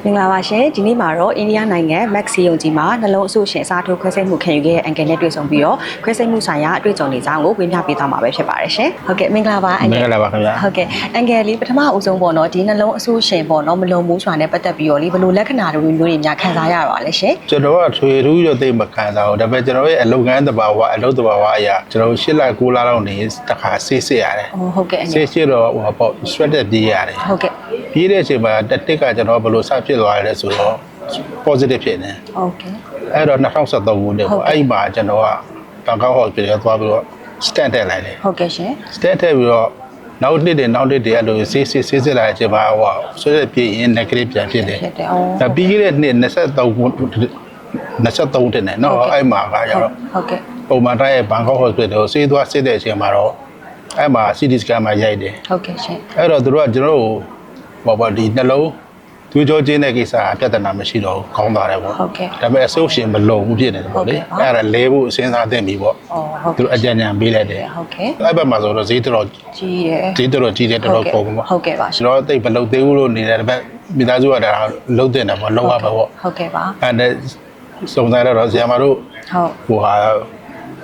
မင်္ဂလာပါရှင်ဒီနေ့မှာတော့အိန္ဒိယနိုင်ငံမက်ဆီယုံကြီးမှာနှလုံးအဆုရှင်စားထိုးခွဲစိတ်မှုခံယူခဲ့တဲ့အန်ကယ်နဲ့တွေ့ဆုံပြီးတော့ခွဲစိတ်မှုဆိုင်ရာအတွေ့အကြုံတွေအကြောင်းကိုဝေမျှပေးသွားမှာပဲဖြစ်ပါတယ်ရှင်ဟုတ်ကဲ့မင်္ဂလာပါအန်ကယ် မင်္ဂလာပါခင်ဗျာဟုတ်ကဲ့အန်ကယ်လေးပထမအဦးဆုံးပေါ့နော်ဒီနှလုံးအဆုရှင်ပေါ့နော်မလုံမှုဆိုတာနဲ့ပတ်သက်ပြီးတော့လေဘယ်လိုလက္ခဏာတွေမျိုးတွေများခံစားရပါလဲရှင်ကျွန်တော်ကထွေထူးရသိမခံစားဘူးဒါပေမဲ့ကျွန်တော်ရဲ့အလုပ်ကမ်းတဘာဝအလုပ်တဘာဝအရာကျွန်တော်၈လ9လလောက်နေတခါဆေးစစ်ရတယ်ဟုတ်ကဲ့အန်ကယ်ဆေးတော့ဟိုပေါ့ sweat ပြေးရတယ်ဟုတ်ကဲ့ပြေးတဲ့အချိန်မှာတစ်ကကျွန်တော်ဘယ်လိုစဖြစ်သွားလဲဆိုတော့ positive ဖြစ်နေဟုတ်ကဲ့အဲ့တော့2013ခုနှစ်ပေါ့အဲ့ဒီမှာကျွန်တော်ကဘန်ကောက် hospital သွားပြီးတော့ stand ထည့်လိုက်တယ်ဟုတ်ကဲ့ရှင် stand ထည့်ပြီးတော့နောက်နှစ်တွေအဲ့လိုဆေးစစ်လာတဲ့အချိန်မှာဟိုဆွဲတဲ့ပြေးရင် negative ပြန်ဖြစ်တယ်ဒါပြီးခဲ့တဲ့နှစ်23ခု23တင်တယ်เนาะအဲ့မှာကကျတော့ဟုတ်ကဲ့ပုံမှန်တိုင်းဘန်ကောက် hospital ကိုဆေးသွားစစ်တဲ့အချိန်မှာတော့အဲ့မှာ CT scan မှာရိုက်တယ်ဟုတ်ကဲ့ရှင်အဲ့တော့တို့ကကျွန်တော်တို့ဘောဒီနှလုံးသွေးကြောချင်းတဲ့ကိစ္စအပြဿနာမရှိတော့ဘူးကောင်းသွားတယ်ပေါ့ဟုတ်ကဲ့ဒါပေမဲ့အဆုပ်ရှင်မလုံဘူးဖြစ်နေတယ်ပေါ့လေအဲ့ဒါလဲဖို့စဉ်းစားသင့်ပြီပေါ့ဟုတ်သူအကြံဉာဏ်ပေးလိုက်တယ်ဟုတ်ကဲ့အဲ့ဘက်မှာဆိုတော့ဈေးတော်ကြီးတယ်ဈေးတော်ကြီးတယ်တော်တော်ကုန်ပေါ့ဟုတ်ကဲ့ပါကျွန်တော်သိမလုံသေးဘူးလို့နေတယ်ဒါပေမဲ့မိသားစုကဒါလုံတင်တယ်ပေါ့လုံရပါပေါ့ဟုတ်ကဲ့ပါအဲ့ဒါစုံစမ်းတော့ဆရာမတို့ဟိုဟာ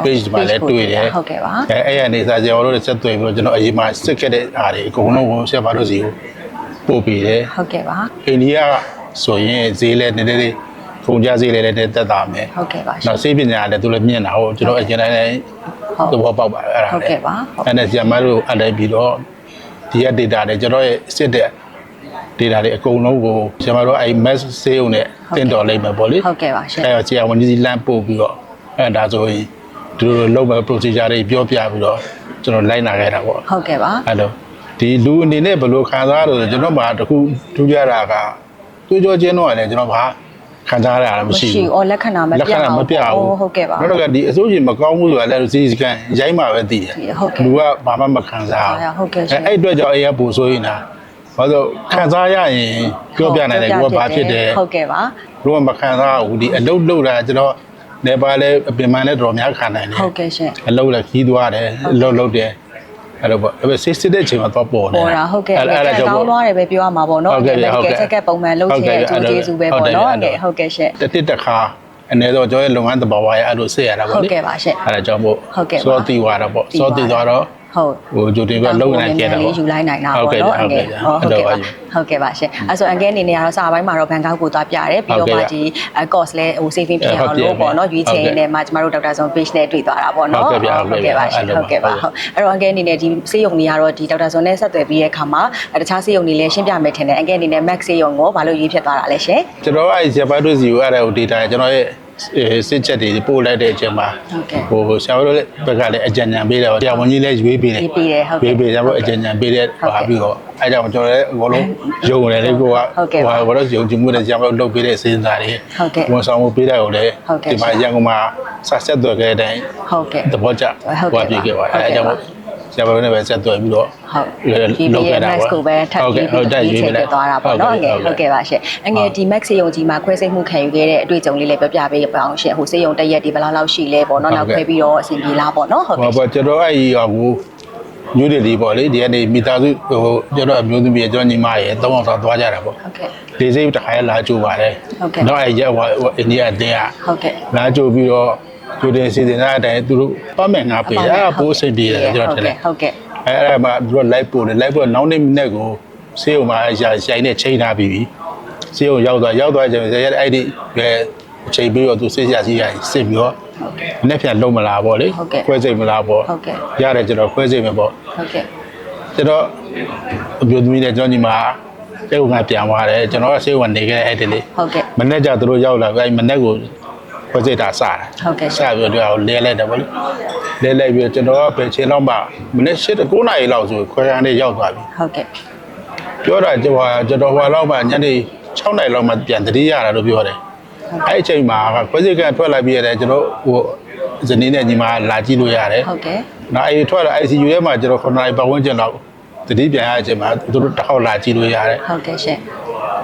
page မှာလည်းတွေ့တယ်ဟုတ်ကဲ့ပါအဲ့အနေစာဆရာမတို့လည်းဆက်သွယ်ပြီးတော့ကျွန်တော်အရင်မှစစ်ခဲ့တဲ့အားတွေအကုန်လုံးကိုဆရာမတို့စီကိုပို့ပေးတယ်ဟုတ်ကဲ့ပါအိန္ဒိယဆိုရင်ဈေးလည်းနည်းနည်းလေးပုံကြဈေးလည်းတက်တာမယ်ဟုတ်ကဲ့ပါနောက်ဆေးပညာလည်းသူလည်းမြင်တာဟုတ်ကျွန်တော်အကျဉ်းတိုင်းလည်းသဘောပေါက်ပါတယ်အဲ့ဒါဟုတ်ကဲ့ပါအဲ့ဒါဆရာမတို့အတိုင်းပြီးတော့ဒီက data တွေကျွန်တော်ရဲ့စစ်တဲ့ data တွေအကုန်လုံးကိုဆရာမတို့အဲ့ mass ဆေးုံနဲ့တင်တော်လိုက်မယ်ပေါ့လေဟုတ်ကဲ့ပါရှင်အဲ့တော့ဆရာဝန်ကြီးလမ်းပို့ပြီးတော့အဲ့ဒါဆိုရင်ဒီလိုလုပ်မဲ့ procedure တွေပြောပြပြီးတော့ကျွန်တော်လိုက်နာခဲ့တာပေါ့ဟုတ်ကဲ့ပါအဲ့တော့ဒီလူအနေနဲ့ဘယ်လိုခံစားရလို့ကျွန်တော်မှတခုထူးခြားတာကတွေးကြောချင်းတော့လည်းကျွန်တော်ဘာခံစားရတာမရှိဘူး။အော်လက္ခဏာမပြဘူး။ဟုတ်ကဲ့ပါ။နောက်တော့ဒီအစိုးရမကောင်းဘူးဆိုတာလည်းစီစကန်ရိုင်းမှာပဲသိတယ်။လူကဘာမှမခံစားဘူး။ဟုတ်ကဲ့ရှင်။အဲ့အတွက်ကြောင့်အေးကပူဆိုရင်လား။ဘာလို့ခံစားရရင်ပြောပြနိုင်တယ်ကိုကဘာဖြစ်တယ်။ဟုတ်ကဲ့ပါ။လူကမခံစားဘူးဒီအလုတ်လုပ်တာကျွန်တော်နေပါလေအပင်မလည်းတော်များခံနိုင်တယ်။ဟုတ်ကဲ့ရှင်။အလုတ်လည်းခီးသွားတယ်အလုတ်လုပ်တယ်အဲ့တော့ပေါ့အဲ့စစ်တဲ့ချိန်မှာတော့ပေါ်နေပေါ်တာဟုတ်ကဲ့အဲ့ဒါကြောင့်ကောင်းသွားတယ်ပဲပြောရမှာပေါ့နော်ဟုတ်ကဲ့ချက်ကပုံမှန်လုပ်ချင်တဲ့အကျိုးကျေးဇူးပဲပေါ့နော်ဟုတ်ကဲ့ရှင့်တစ်ခါအနေတော့ကျွန်တော်ရဲ့လုပ်ငန်းတဘာဝရဲ့အဲ့လိုဆက်ရတာပေါ့လေဟုတ်ကဲ့ပါရှင့်အဲ့ဒါကြောင့်မို့စောတီသွားတာပေါ့စောတီသွားတော့ဟုတ်ဟိုဂျိုတင်ကလုံနိုင်ခဲ့တာပေါ့ယူလိုက်နိုင်တာပေါ့နော်အန်ကယ်ဟုတ်ကဲ့ပါရှင်အဲ့ဆိုအန်ကယ်အနေနဲ့ကတော့စာပိုင်းမှာတော့ဘန်ကောက်ကိုသွားပြရတယ်ပြီးတော့မှဒီ course လဲဟို saving ဖြစ်အောင်လို့ပေါ့နော်ရွေးချယ်နေမှာကျမတို့ဒေါက်တာဇွန် page နဲ့တွေ့သွားတာပေါ့နော်ဟုတ်ကဲ့ပါဟုတ်ကဲ့ပါရှင်ဟုတ်ကဲ့ပါဟုတ်အဲ့တော့အန်ကယ်အနေနဲ့ဒီဆေးရုံတွေကတော့ဒီဒေါက်တာဇွန်နဲ့ဆက်သွယ်ပြီးတဲ့အခါမှာတခြားဆေးရုံတွေလည်းရှင်းပြမယ်ထင်တယ်အန်ကယ်အနေနဲ့ max ဆေးရုံကိုဘာလို့ရွေးဖြစ်သွားတာလဲရှင်ကျွန်တော်အဲ့ဂျပန်တို့စီကိုအဲ့ဒါကို data ကျွန်တော်ရဲ့စစ်ချက်တွေပို့လိုက်တဲ့အချိန်မှာဟိုဆရာတို့ဘက်ကလည်းအကြံဉာဏ်ပေးတယ်ဆရာဝန်ကြီးလည်းရွေးပေးတယ်ရွေးပေးဆရာတို့အကြံဉာဏ်ပေးတဲ့ပါပြီးတော့အဲကြောင့်ကျွန်တော်လည်းအကုန်လုံးယုံတယ်လေကိုကဟိုဘာလို့ယုံကြည်မှုနဲ့ဆရာတို့လုပ်ပေးတဲ့စဉ်းစားတွေဝန်ဆောင်မှုပေးတဲ့ကိုလည်းဒီမှာရန်ကုန်မှာဆက်သွယ်ခဲ့တဲ့အတိုင်းဟုတ်ကဲ့တဘောကျဟိုပြခဲ့ပါအဲကြောင့်ဆရာတို့နဲ့ပဲဆက်သွယ်ပြီးတော့ဟုတ်လုပ်ခဲ့တာပေါ့ကိုပဲထပ်ပြီးရွေးချယ်သွားတာပေါ့နော်ဟုတ်ကဲ့ပါရှင်အငယ်ဒီ max စေယုံကြီးမှာခွဲစိတ်မှုခံယူခဲ့တဲ့အတွေ့အကြုံလေးလည်းပြောပြပေးပါအောင်ရှင်ဟိုစေယုံတရက်ဒီဘယ်လောက်ရှိလဲပေါ့နော်နောက်ခွဲပြီးတော့အဆင်ပြေလားပေါ့နော်ဟုတ်ကဲ့ဟုတ်ပါကျွန်တော်အဲ့ဒီဟိုညူးတယ်ဒီပေါ့လေဒီကနေမိသားစုဟိုကျွန်တော်အမျိုးသမီးကျွန်တော်ညီမရဲ့၃အောင်ဆောင်သွားကြတာပေါ့ဟုတ်ကဲ့ဒီစိတ်တစ်ခါလာကြိုပါတယ်နောက်အဲ့ရက်ဟိုအိန္ဒိယအတင်းဟုတ်ကဲ့လာကြိုပြီးတော့ကြိုတင်စီစဉ်တဲ့အတိုင်းသူတို့ပတ်မဲ့ငါပေးတာပိုးအဆင်ပြေတယ်ကျွန်တော်ထင်တယ်ဟုတ်ကဲ့အဲ့မှာသူက live ပို့တယ် live ပို့နောက်နေ့နေ့ကိုဆေးရုံမှာရိုင်နဲ့ချိန်ထားပြီးပြီဆေးရုံရောက်သွားချိန်အဲ့ဒီပဲချိန်ပြီးတော့သူဆေးရစီရိုင်စစ်ပြီးတော့နေ့ပြန်လုံးမလားပေါ့လေခွဲစိတ်မလားပေါ့ရတယ်ကျွန်တော်ခွဲစိတ်မယ်ပေါ့ဟုတ်ကဲ့ကျွန်တော်အပြိုသမီးနဲ့ကျွန်တော်ညီမဆေးရုံကပြန်သွားတယ်ကျွန်တော်ကဆေးရုံနေခဲ့တဲ့အဲ့ဒီလေဟုတ်ကဲ့မနေ့ကျသူတို့ရောက်လာပြီအဲ့မနေ့ကိုခွဲစိတ်တာစတာဟုတ်ကဲ့စပြီးတော့လဲလိုက်တယ်ပေါ့လေလဲလိုက်ပြီးကျွန်တော်ကပဲချင်းတော့မှမနေ့9နာရီလောက်ဆိုခွဲရန်လေးရောက်သွားပြီဟုတ်ကဲ့ပြောတာကျွန်တော်ဟိုလောက်မှညနေ6နာရီလောက်မှပြန်တတိရတာလို့ပြောတယ်အဲ့အချိန်မှာခွဲစိတ်ကထွက်လာပြီးရတယ်ကျွန်တော်ဟိုဇနီးနဲ့ညီမလာကြည့်လို့ရတယ်ဟုတ်ကဲ့နောက်အဲ့ထွက်လာ ICU ထဲမှာကျွန်တော်9နာရီပတ်ဝန်းကျင်လောက်တတိပြန်ရတဲ့အချိန်မှာသူတို့တစ်ခေါက်လာကြည့်လို့ရတယ်ဟုတ်ကဲ့ရှင်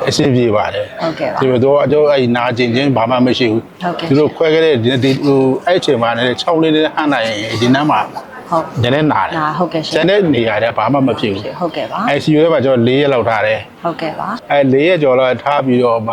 အဆင်ပြေပါတယ်ဟုတ်ကဲ့ပါဒီလိုတော့အကျိုးအဲ့နာကျင်ချင်းဘာမှမရှိဘူးသူတို့ခွဲခဲ့တဲ့ဒီဟိုအဲ့အချိန်မှာလည်း6လေးနဲ့ဟန်နိုင်ဒီနမ်းမှာ ဟုတ်ကျန်တဲ့နာတယ်ဟုတ်ကဲ့ရှင်ကျန်တဲ့နေရာတွေဘာမှမဖြစ်ဘူးဟုတ်ကဲ့ပါ ICU ထဲမှာကျွန်တော်4ရက်လောက်ထားတယ်ဟုတ်ကဲ့ပါ4ရက်ကျော်လောက်ထားပြီးတော့မှ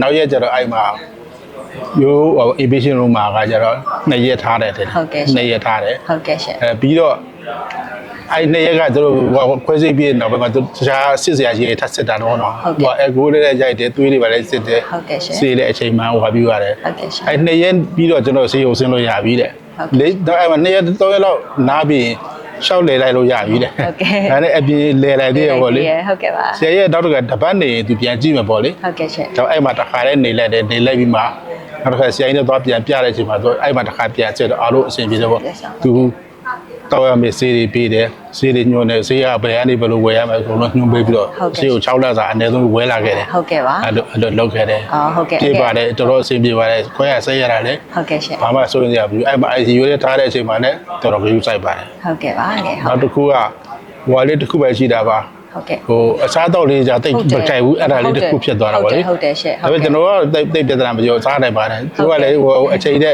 နောက်ရက်ကျတော့အဲ့မှာရိုး aviation room မှာကကျတော့2ရက်ထားတယ်တဲ့2ရက်ထားတယ်ဟုတ်ကဲ့ရှင်ပြီးတော့အဲ့2ရက်ကသူတို့ခွဲစိတ်ပြီးနောက်ပိုင်းမှာသူတခြားစစ်စရာကြီးတွေထပ်စစ်တာတော့နော်ဟိုအကိုလေးလည်းရိုက်တယ်သွေးတွေပါလည်းစစ်တယ်ဟုတ်ကဲ့ရှင်စေးလည်းအချိန်မှန်ဟိုပြပြီးရတယ်ဟုတ်ကဲ့ရှင်အဲ့2ရက်ပြီးတော့ကျွန်တော်ဆေးရုံဆင်းလို့ရပြီတဲ့လေးအဲ့မှာ2ရက်3ရက်လောက်နားပြီးရှောက်လေလိုက်လို့ရပြီတဲ့ဟုတ်ကဲ့ဒါနဲ့အပြင်လေလိုက်သေးရပေါ့လေဟုတ်ကဲ့ပါဆရာရဲ့တောက်တကတပတ်နေသူပြန်ကြည့်မှာပေါ့လေဟုတ်ကဲ့ရှင်တော့အဲ့မှာတစ်ခါလေးနေလိုက်တယ်နေလိုက်ပြီးမှနောက်တစ်ခါဆရာကြီးနဲ့သွားပြန်ပြတဲ့အချိန်မှာသူအဲ့မှာတစ်ခါပြန်ချက်တော့အားလုံးအဆင်ပြေတယ်ပေါ့သူတော့ရမယ်ဆေးတွေပေးတယ်ဆေးတွေညွှန်တယ်ဆေးကဘယ်ကနေဘယ်လိုဝယ်ရမလဲဆိုတော့ညွှန်ပေးပြီးတော့ဆေးကို6လစာအနည်းဆုံးဝယ်လာခဲ့တယ်ဟုတ်ကဲ့ပါအဲ့လိုလုပ်ခဲ့တယ်ဟုတ်ကဲ့ပြေးပါတယ်တော်တော်အဆင်ပြေပါတယ်ခွဲရဆေးရတာလေဟုတ်ကဲ့ရှင်ဘာမှစိုးရင်ရဘူးအဲ့မှာ ICU လေးထားတဲ့အချိန်မှာလည်းတော်တော်ကြီးစိုက်ပါတယ်ဟုတ်ကဲ့ပါငယ်နောက်တစ်ခုကဟိုလေးတစ်ခုပဲရှိတာပါဟုတ်ကဲ့ဟိုအစားတော့လေးじゃတိတ်မကြိုက်ဘူးအဲ့ဒါလေးတစ်ခုဖြစ်သွားတာပါလေဟုတ်တယ်ရှင့်ဒါပေမဲ့ကျွန်တော်ကတိတ်ပြဿနာမပြောစားနိုင်ပါတယ်သူကလည်းဟိုအချိန်နဲ့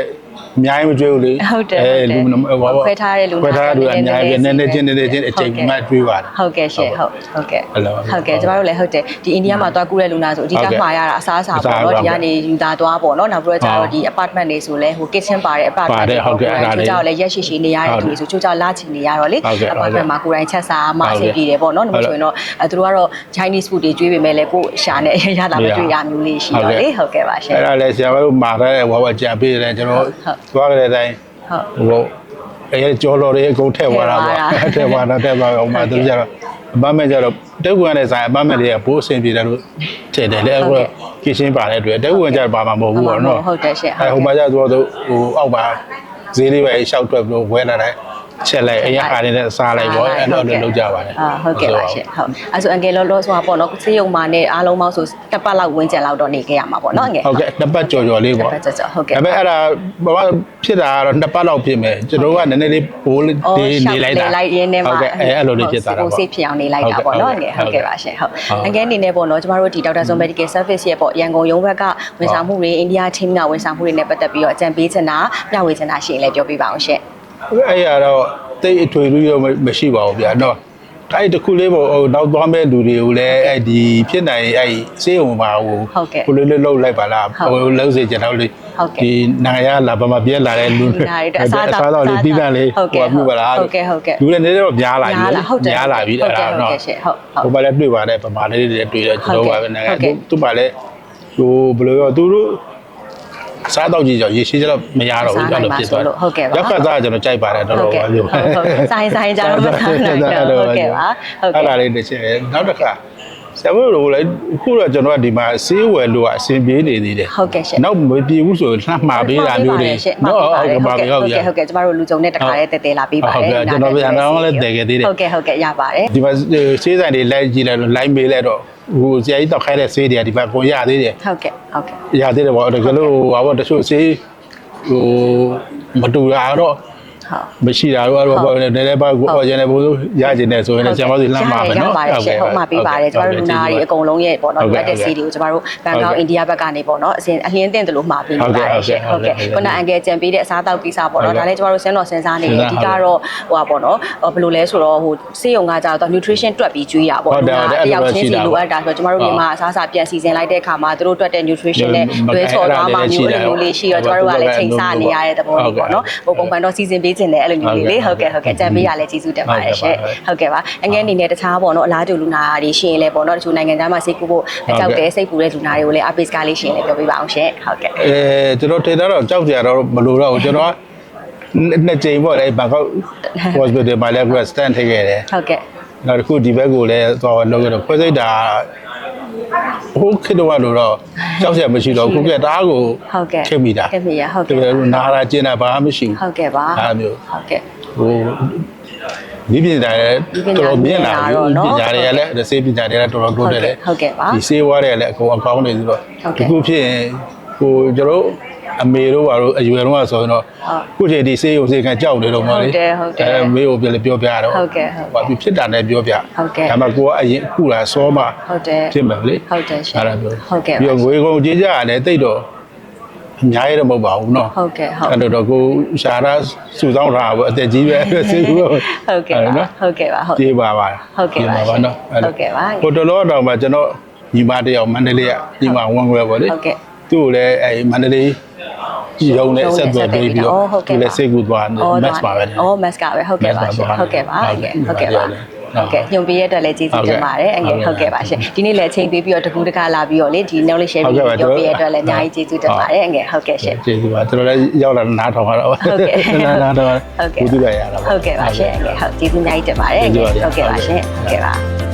အများကြီးမကျွေးဘူးလေလူခွဲထားတဲ့လူခွဲထားတဲ့အများကြီးနည်းနည်းချင်းအချိန်မှကျွေးပါတယ်ဟုတ်ကဲ့ရှင့်ဟုတ်ကဲ့ဟုတ်ကဲ့ကျမတို့လည်းဟုတ်တယ်ဒီအိန္ဒိယမှာတွားကူးတဲ့လူနာဆိုအဓိကမှာရတာအစားအစာပေါ့နော်ဒီကနေယူတာသွားပေါ့နော်နောက်ပြီးတော့ကျတော့ဒီ apartment တွေဆိုလဲဟို kitchen ပါတဲ့ apartment တွေဟုတ်ကဲ့အဲ့ဒါလေးကျတော့လည်းရက်ရှိရှိနေရတဲ့သူတွေဆိုချိုးချလာချင်နေရတော့လေ apartment မှာကိုယ်တိုင်ချက်စားမှအဆင်ပြေတယ်ပေါ့နော်ဒါမှမဟုတ်ရင်တော့သူတို့ကတော့ Chinese food တွေကျွေးပေမဲ့လည်းကိုယ်ရှာနဲ့ရတာမတွေ့ရမျိုးလေးရှိတော့လေဟုတ်ကဲ့ပါရှင်အဲ့ဒါလည်းဆရာတို့မှာတဲ့ဝါကြံပေးတယ်ကျွန်တော်သွားကြတဲ့အတိုင်းဟုတ်အဲကြော်တော်တွေအကုန်ထည့်သွားတာပေါ့ထည့်သွားအောင်မှသူကြတော့အပန်းမဲ့ကြတော့တက်ကွန်နဲ့ဆိုင်အပန်းမဲ့တွေကဘိုးအဆင်ပြေတယ်လို့ထည့်တယ်လေအခုကင်းရှင်းပါတဲ့အတွက်တက်ကွန်ကြပါမှာမဟုတ်ဘူးပေါ့နော်ဟုတ်တယ်ရှင့်အဲဟိုမှာကျတော့ဟိုအောက်မှာဈေးလေးပဲရှောက်တွက်ပြီးဝဲလာတယ်ချက်လိုက်အရင်ခါနေတဲ့စားလိုက်ပေါ့အဲ့လိုလုပ်ကြပါတယ်ဟုတ်ကဲ့ပါရှင့်ဟုတ်အဲ့ဆိုအန်ကယ်လောဆိုတာပေါ့နော်စေးရုံမှာနဲ့အားလုံးပေါင်းဆိုတစ်ပတ်လောက်ဝန်းကျင်လောက်တော့နေခဲ့ရမှာပေါ့နော်အန်ကယ်ဟုတ်ကဲ့တစ်ပတ်ကြော်လေးပေါ့တစ်ပတ်ကြော်ဟုတ်ကဲ့ဒါပေမဲ့အဲ့ဒါဘာဖြစ်တာကတော့နှစ်ပတ်လောက်ဖြစ်မယ်ကျွန်တော်ကနည်းနည်းလေးဘိုးလေးနေလိုက်တာလိုက်ရင်းနဲ့မှာဟုတ်ကဲ့အဲ့လိုလေးဖြစ်သွားတာပေါ့စိတ်ဖြစ်အောင်နေလိုက်တာပေါ့နော်အန်ကယ်ဟုတ်ကဲ့ပါရှင့်ဟုတ်အန်ကယ်အနေနဲ့ပေါ့နော်ကျမတို့ဒီဒေါက်တာဇွန် medical service ရဲ့ပေါ့ရန်ကုန်ရုံးဘက်ကဝန်ဆောင်မှုတွေအိန္ဒိယ team ကဝန်ဆောင်မှုတွေနဲ့ပတ်သက်ပြီးတော့အကြံပေးချင်တာမျှဝေချင်တာရှိရင်လည်းပြောပြပါအောင်ရှင့်အဲ့ရတော့တိတ်အထွေထူးရောမရှိပါဘူးဗျာနော်အဲ့တခုလေးပေါ့ဟိုနောက်သွားမဲ့လူတွေကိုလည်းအဲ့ဒီဖြစ်နိုင်အဲ့စေးုံမှာဟိုကိုလေးလေးလှုပ်လိုက်ပါလားဟိုလှုပ်စေချင်တော့လေဒီနိုင်ငံလာဘာမှပြက်လာတဲ့လူတွေအစားတော့လေးပြီးသားလေးဟိုပြပါလားဟုတ်ကဲ့လူတွေနေတော့များလာပြီများလာပြီအဲ့ဒါနော်ဟိုပါလဲတွေ့ပါတယ်ဗမာလေးတွေတွေ့တယ်ကျွန်တော်ပါပဲနိုင်ငံသူ့ပါလဲဟိုဘယ်လိုရောသူတို့စားတော့ကြီးကြောင့်ရေရှိကြတော့မရတော့ဘူးအဲ့လိုဖြစ်သွားတယ်ဟုတ်ကဲ့ပါရောက်ကစားကျွန်တော်ကြိုက်ပါတယ်တော်တော်ပါလို့ဆိုင်ကြတော့မစားနိုင်တော့ဟုတ်ကဲ့ပါဟုတ်ကဲ့အဲ့ဒါလေးတစ်ချက်နောက်တစ်ခါဆရာတို့လိုလည်းခုတော့ကျွန်တော်ကဒီမှာဆေးဝယ်လို့အဆင်ပြေနေသေးတယ်ဟုတ်ကဲ့ရှင်နောက်မပြေဘူးဆိုလှမ်းမှာပေးတာမျိုးတွေနော်ဟုတ်ကဲ့ဟုတ်ကဲ့ကျမတို့လူကြုံနဲ့တခါလေးတဲလာပေးပါတယ်ဟုတ်ကဲ့ကျွန်တော်ပြန်တော့လည်းတည်ခဲ့သေးတယ်ဟုတ်ကဲ့ရပါတယ်ဒီမှာဆေးဆိုင်တွေလိုက်ကြည့်လိုက်လို့ line မေးလိုက်တော့ဟိုဆရာကြီးတောက်ခိုင်းတဲ့ဆေးတွေကဒီဘက်ကိုရသေးတယ်ဟုတ်ကဲ့ရသေးတယ်ပေါ့တကယ်လို့ဟာပေါ့တချို့ဆေးဟိုမတူတာတော့မရှိတာတော့နည်းနည်းပါကိုအော်ဂျင်နယ်ဘိုးရကျင်နေဆိုရင်လည်းဆရာမစီလှမ်းပါမယ်နော်ဟုတ်မှာပေးပါတယ်ကျမတို့လူနာတွေအကုန်လုံးရဲ့ပေါ့နော်ဒီတက်စီတွေကိုကျမတို့ဘန်ကောက်အိန္ဒိယဘက်ကနေပေါ့နော်အလင်းတင်တယ်လို့မှာပေးနေပါတယ်ရှင်ဟုတ်ကဲ့ခုနအန်ကယ်ကြံပေးတဲ့အစားအသောက်ကိစ္စပေါ့နော်ဒါလည်းကျမတို့စဉ်းစားနေတယ်အဓိကတော့ဟိုပါပေါ့နော်ဘယ်လိုလဲဆိုတော့ဟိုစေးရုံကကြတော့ nutrition တွက်ပြီးကျွေးရပေါ့နော်တယောက်ချင်းစီလိုအပ်တာဆိုတော့ကျမတို့မြန်မာအစားအစာပြန်စီစဉ်လိုက်တဲ့အခါမှာသူတို့တွက်တဲ့ nutrition နဲ့တွဲချော်သွားမှမျိုးလိုမျိုးလေးရှိတော့ကျမတို့ကလည်းချိန်ဆနေရတဲ့သဘောလေးပေါ့နော်ဟိုပုံမှန်တော့စီစဉ်ပေးခြင်းတယ်အဲ့လိုမျိုးလေးဟုတ်ကဲ့ကြံပေးရလဲကျေးဇူးတင်ပါတယ်ရှင်ဟုတ်ကဲ့ပါအငယ်အနေနဲ့တခြားပေါ့နော်အလားတူလူနာတွေရှိရင်လည်းပေါ့နော်တချို့နိုင်ငံသားမှာစိတ်ကူဖို့ကြောက်တယ်စိတ်ပူတဲ့လူနာတွေကိုလည်းအပိစကားလေးရှိရင်လည်းပြောပြပါအောင်ရှင်ဟုတ်ကဲ့ကျွန်တော်ထင်တော့ကြောက်ကြတော့မလို့တော့ကျွန်တော်နှစ်ကြိမ်ပေါ့လေဘန်ကောက် hospital မှာလည်း stand ထည့်ခဲ့တယ်ဟုတ်ကဲ့နောက်တစ်ခုဒီဘက်ကိုလည်းသွားလုပ်ရတော့ခွဲစိတ်တာဟိုခေတ္တကလို့တော့ကြောက်ရမရှိတော့ခုကတအားကိုခင်မိတာခင်မိရဟုတ်ကဲ့နားလာကျင်းတာဘာမှမရှိဘူးဟုတ်ကဲ့ပါအဲ့မျိုးဟုတ်ကဲ့ဟိုဒီပညာတွေတော်တော်မြင့်လာပြီပညာတွေကလည်းစေးပညာတွေကတော်တော်တိုးတက်တယ်ဟုတ်ကဲ့ပါဒီစေးဝါးတွေကလည်းအကုန်အကောင်းနေဆိုတော့ဒီခုဖြစ်ရင်ဟိုကျွန်တော်အမေတို့ဘာလို့အရွယ်တော့ဆိုရင်တော့ခုချိန်ဒီစေးရုံစေးခံကြောက်နေတော့မလေးမေကိုပြလေပြောပြတော့ဟုတ်ကဲ့ဘာဖြစ်တာလဲပြောပြဟုတ်ကဲ့ဒါမှကိုကအရင်ခုလာစောမှဟုတ်တယ်ဖြစ်မယ်လေဟုတ်တယ်ရှင်အဲ့ဒါပြောဟုတ်ကဲ့ပြီးတော့ငွေကုန်ကြေးကြရတယ်တိတ်တော့ အများကြီးတော့မဟုတ်ပါဘူးเนาะ ဟုတ်ကဲ့ဟုတ် အဲ့တော့ကိုရှာရစုဆောင်းထားပါအသက်ကြီးပဲစိတ်ကူဟုတ် ဟုတ်ကဲ့ပါဟုတ်ကဲ့ပါဟုတ် ပြေးပါပါ ဟုတ်ကဲ့ပါ เนาะ ဟုတ်ကဲ့ပါ ဟိုတော်တော့မှကျွန်တော်ညီမတယောက်မန္တလေးကညီမဝမ်ခွဲပေါ့လေ ဟုတ်ကဲ့ သူ့ကိုလည်းအဲမန္တလေးရုံနဲ့ဆက်သွယ်ပေးပြီးတော့သူလည်းစိတ်ကူသွားတယ် max ပါပဲ အော် max ကပဲဟုတ်ကဲ့ပါရှင်ဟုတ်ကဲ့ပါဟုတ်ကဲ့ပါဟုတ်ကဲ့ညွန်ပေးရတဲ့လည်းကျေးဇူးတင်ပါတယ်အငယ်ဟုတ်ကဲ့ပါရှင်ဒီနေ့လည်းချိန်ပေးပြီးတော့တကူတကလာပြီးတော့လေဒီ knowledge share ပြီးပြောပေးရတဲ့လည်းအများကြီးကျေးဇူးတင်ပါတယ်အငယ်ဟုတ်ကဲ့ရှင် ကျေးဇူးပါကျွန်တော်လည်းရောက်လာနားထောင်ရတော့ဟုတ်ကဲ့နားထောင် ဟုတ်ကဲ့ ဘုသူရရတာပါ ဟုတ်ကဲ့ပါရှင်အငယ်ဟုတ်ကျေးဇူးအများကြီးတင်ပါတယ်အငယ်ဟုတ်ကဲ့ပါရှင်ဟုတ်ကဲ့ပါ